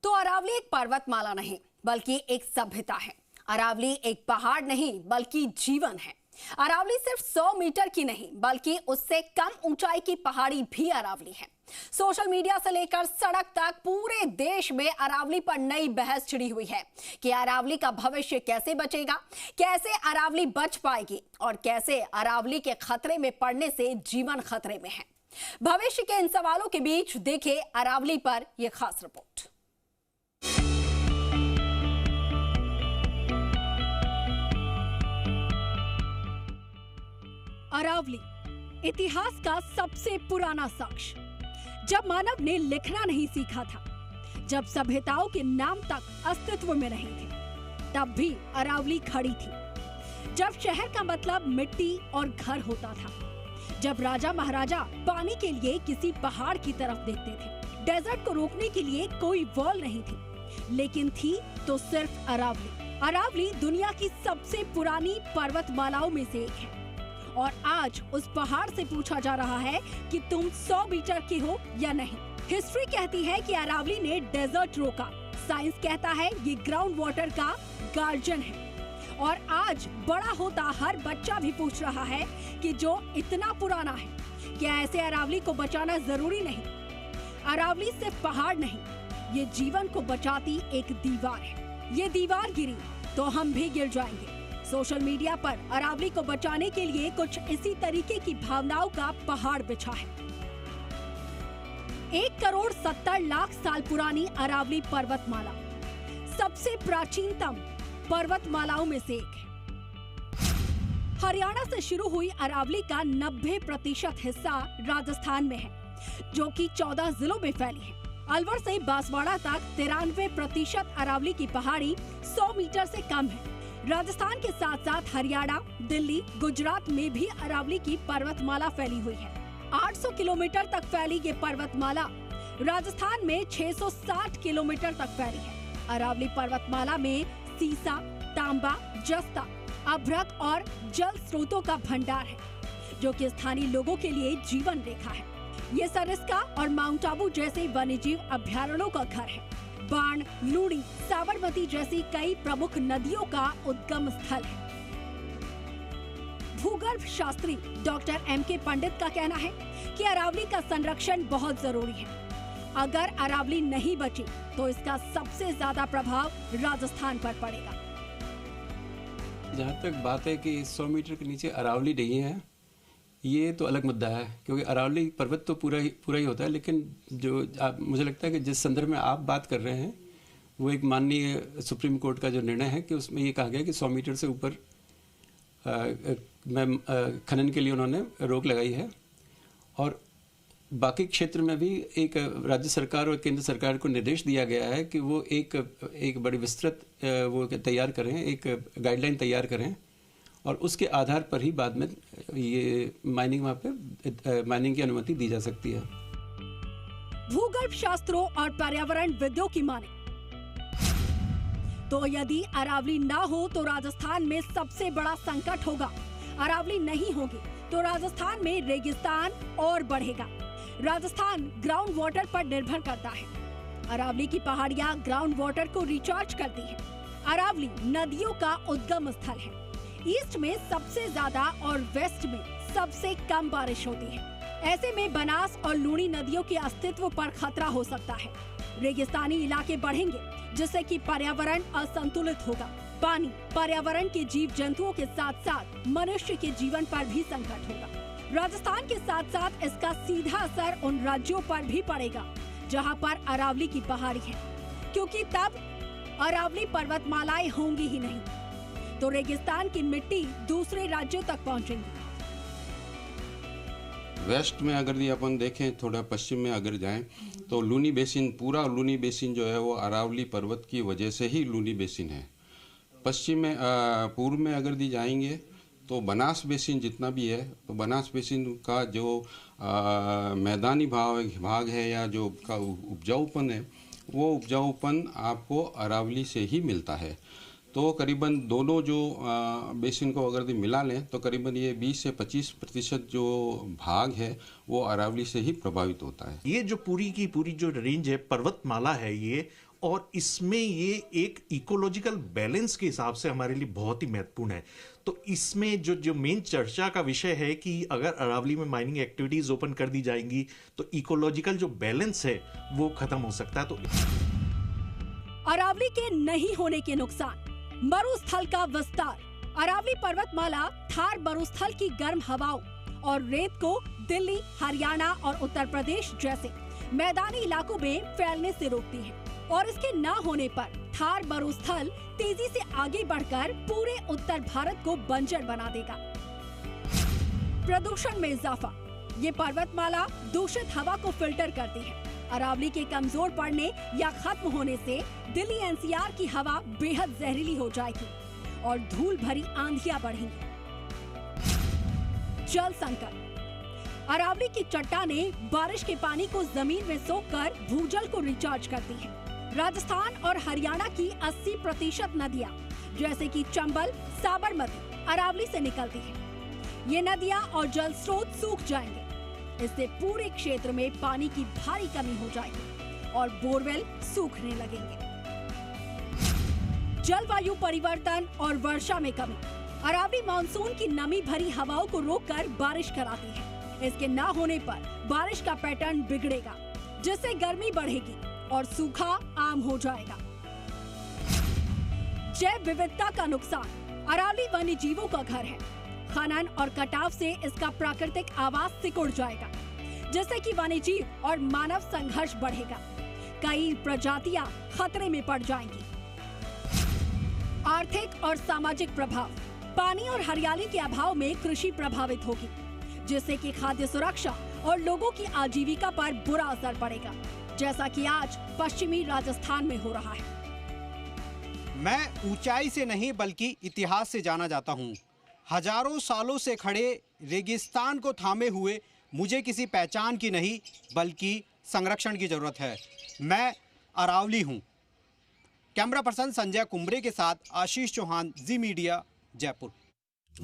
तो अरावली एक पर्वतमाला नहीं बल्कि एक सभ्यता है। अरावली एक पहाड़ नहीं बल्कि जीवन है। अरावली सिर्फ 100 मीटर की नहीं बल्कि उससे कम ऊंचाई की पहाड़ी भी अरावली है। सोशल मीडिया से लेकर सड़क तक पूरे देश में अरावली पर नई बहस छिड़ी हुई है कि अरावली का भविष्य कैसे बचेगा, कैसे अरावली बच पाएगी और कैसे अरावली के खतरे में पड़ने से जीवन खतरे में है। भविष्य के इन सवालों के बीच देखें अरावली पर यह खास रिपोर्ट। अरावली इतिहास का सबसे पुराना साक्ष्य। जब मानव ने लिखना नहीं सीखा था, जब सभ्यताओं के नाम तक अस्तित्व में नहीं थे, तब भी अरावली खड़ी थी। जब शहर का मतलब मिट्टी और घर होता था, जब राजा महाराजा पानी के लिए किसी पहाड़ की तरफ देखते थे, डेजर्ट को रोकने के लिए कोई वॉल नहीं थी, लेकिन थी तो सिर्फ अरावली। अरावली दुनिया की सबसे पुरानी पर्वतमालाओं में से एक है और आज उस पहाड़ से पूछा जा रहा है कि तुम 100 मीटर के हो या नहीं। हिस्ट्री कहती है कि अरावली ने डेजर्ट रोका, साइंस कहता है ये ग्राउंड वाटर का गार्जियन है। और आज बड़ा होता हर बच्चा भी पूछ रहा है कि जो इतना पुराना है, क्या ऐसे अरावली को बचाना जरूरी नहीं? अरावली सिर्फ पहाड़ नहीं, ये जीवन को बचाती एक दीवार है। ये दीवार गिरी तो हम भी गिर जाएंगे। सोशल मीडिया पर अरावली को बचाने के लिए कुछ इसी तरीके की भावनाओं का पहाड़ बिछा है। 1,70,00,000 साल पुरानी अरावली पर्वतमाला सबसे प्राचीनतम पर्वतमालाओं में से एक है। हरियाणा से शुरू हुई अरावली का 90% हिस्सा राजस्थान में है, जो कि 14 जिलों में फैली है। अलवर से बांसवाड़ा तक 93% अरावली की पहाड़ी 100 मीटर से कम है। राजस्थान के साथ साथ हरियाणा, दिल्ली, गुजरात में भी अरावली की पर्वतमाला फैली हुई है। 800 किलोमीटर तक फैली ये पर्वतमाला राजस्थान में 660 किलोमीटर तक फैली है। अरावली पर्वतमाला में सीसा, तांबा, जस्ता, अभ्रक और जल स्रोतों का भंडार है, जो कि स्थानीय लोगों के लिए जीवन रेखा है। ये सरिस्का और माउंट आबू जैसे वन्यजीव अभ्यारण्यों का घर है। बाण, लूणी, साबरमती जैसी कई प्रमुख नदियों का उद्गम स्थल है। भूगर्भ शास्त्री डॉक्टर M.K. पंडित का कहना है कि अरावली का संरक्षण बहुत जरूरी है। अगर अरावली नहीं बची तो इसका सबसे ज्यादा प्रभाव राजस्थान पर पड़ेगा। जहाँ तक बात है कि 100 मीटर के नीचे अरावली नहीं है, ये तो अलग मुद्दा है, क्योंकि अरावली पर्वत तो पूरा ही होता है। लेकिन जो मुझे लगता है कि जिस संदर्भ में आप बात कर रहे हैं वो एक माननीय सुप्रीम कोर्ट का जो निर्णय है कि उसमें ये कहा गया कि 100 मीटर से ऊपर खनन के लिए उन्होंने रोक लगाई है। और बाकी क्षेत्र में भी एक राज्य सरकार और केंद्र सरकार को निर्देश दिया गया है कि वो एक बड़ी विस्तृत वो तैयार करें, एक गाइडलाइन तैयार करें और उसके आधार पर ही बाद में ये माइनिंग वहाँ पे माइनिंग की अनुमति दी जा सकती है। भूगर्भ शास्त्रों और पर्यावरण विदों की माने तो यदि अरावली ना हो तो राजस्थान में सबसे बड़ा संकट होगा। अरावली नहीं होगी तो राजस्थान में रेगिस्तान और बढ़ेगा। राजस्थान ग्राउंड वाटर पर निर्भर करता है। अरावली की पहाड़ियां ग्राउंड वाटर को रिचार्ज करती हैं। अरावली नदियों का उद्गम स्थल है। ईस्ट में सबसे ज्यादा और वेस्ट में सबसे कम बारिश होती है। ऐसे में बनास और लूणी नदियों के अस्तित्व पर खतरा हो सकता है। रेगिस्तानी इलाके बढ़ेंगे जिससे कि पर्यावरण असंतुलित होगा। पानी, पर्यावरण के जीव जंतुओं के साथ साथ मनुष्य के जीवन पर भी संकट होगा। राजस्थान के साथ साथ इसका सीधा असर उन राज्यों पर भी पड़ेगा जहां पर अरावली की पहाड़ी है, क्योंकि तब अरावली पर्वतमालाएं होंगी ही नहीं तो रेगिस्तान की मिट्टी दूसरे राज्यों तक पहुंचेगी। वेस्ट में अगर ये अपन देखें, थोड़ा पश्चिम में अगर जाएं तो लूनी बेसिन, पूरा लूनी बेसिन जो है वो अरावली पर्वत की वजह से ही लूनी बेसिन है। पश्चिम में पूर्व में अगर दी जाएंगे तो बनास बेसिन जितना भी है, तो बनास बेसिन का जो मैदानी भाग है या जो का उपजाऊपन है, वो उपजाऊपन आपको अरावली से ही मिलता है। तो करीबन दोनों जो बेसिन को अगर मिला लें तो करीबन ये 20 से 25% जो भाग है वो अरावली से ही प्रभावित होता है। ये जो पूरी की पूरी जो रेंज है, पर्वतमाला है ये, और इसमें ये एक इकोलॉजिकल बैलेंस के हिसाब से हमारे लिए बहुत ही महत्वपूर्ण है। तो इसमें जो मेन चर्चा का विषय है कि अगर अरावली में माइनिंग एक्टिविटीज ओपन कर दी जाएंगी तो इकोलॉजिकल जो बैलेंस है वो खत्म हो सकता है। तो अरावली के नहीं होने के नुकसान, मरुस्थल का विस्तार। अरावली पर्वतमाला थार मरुस्थल की गर्म हवाओं और रेत को दिल्ली, हरियाणा और उत्तर प्रदेश जैसे मैदानी इलाकों में फैलने से रोकती है और इसके न होने पर थार मरुस्थल तेजी से आगे बढ़कर पूरे उत्तर भारत को बंजर बना देगा। प्रदूषण में इजाफा, ये पर्वतमाला दूषित हवा को फिल्टर करती है। अरावली के कमजोर पड़ने या खत्म होने से दिल्ली एनसीआर की हवा बेहद जहरीली हो जाएगी और धूल भरी आंधियां बढ़ेंगी। जल संकट, अरावली की चट्टानें बारिश के पानी को जमीन में सोखकर भूजल को रिचार्ज करती हैं। राजस्थान और हरियाणा की 80% नदियां जैसे कि चंबल, साबरमती अरावली से निकलती हैं। ये नदियां और जल स्रोत सूख जाएंगे। इससे पूरे क्षेत्र में पानी की भारी कमी हो जाएगी और बोरवेल सूखने लगेंगे। जलवायु परिवर्तन और वर्षा में कमी, अरावली मानसून की नमी भरी हवाओं को रोककर बारिश कराती है। इसके न होने पर बारिश का पैटर्न बिगड़ेगा, जिससे गर्मी बढ़ेगी और सूखा आम हो जाएगा। जैव विविधता का नुकसान, अरावली वन्य जीवों का घर है। खनन और कटाव से इसका प्राकृतिक आवास सिकुड़ जाएगा, जिससे कि वन्य जीव और मानव संघर्ष बढ़ेगा। कई प्रजातियां खतरे में पड़ जाएंगी। आर्थिक और सामाजिक प्रभाव, पानी और हरियाली के अभाव में कृषि प्रभावित होगी, जिससे कि खाद्य सुरक्षा और लोगों की आजीविका पर बुरा असर पड़ेगा, जैसा कि आज पश्चिमी राजस्थान में हो रहा है। मैं ऊंचाई से नहीं बल्कि इतिहास से जाना जाता हूँ। हजारों सालों से खड़े रेगिस्तान को थामे हुए मुझे किसी पहचान की नहीं बल्कि संरक्षण की जरूरत है। मैं अरावली हूँ। कैमरा पर्सन संजय कुंबरे के साथ आशीष चौहान, जी मीडिया, जयपुर।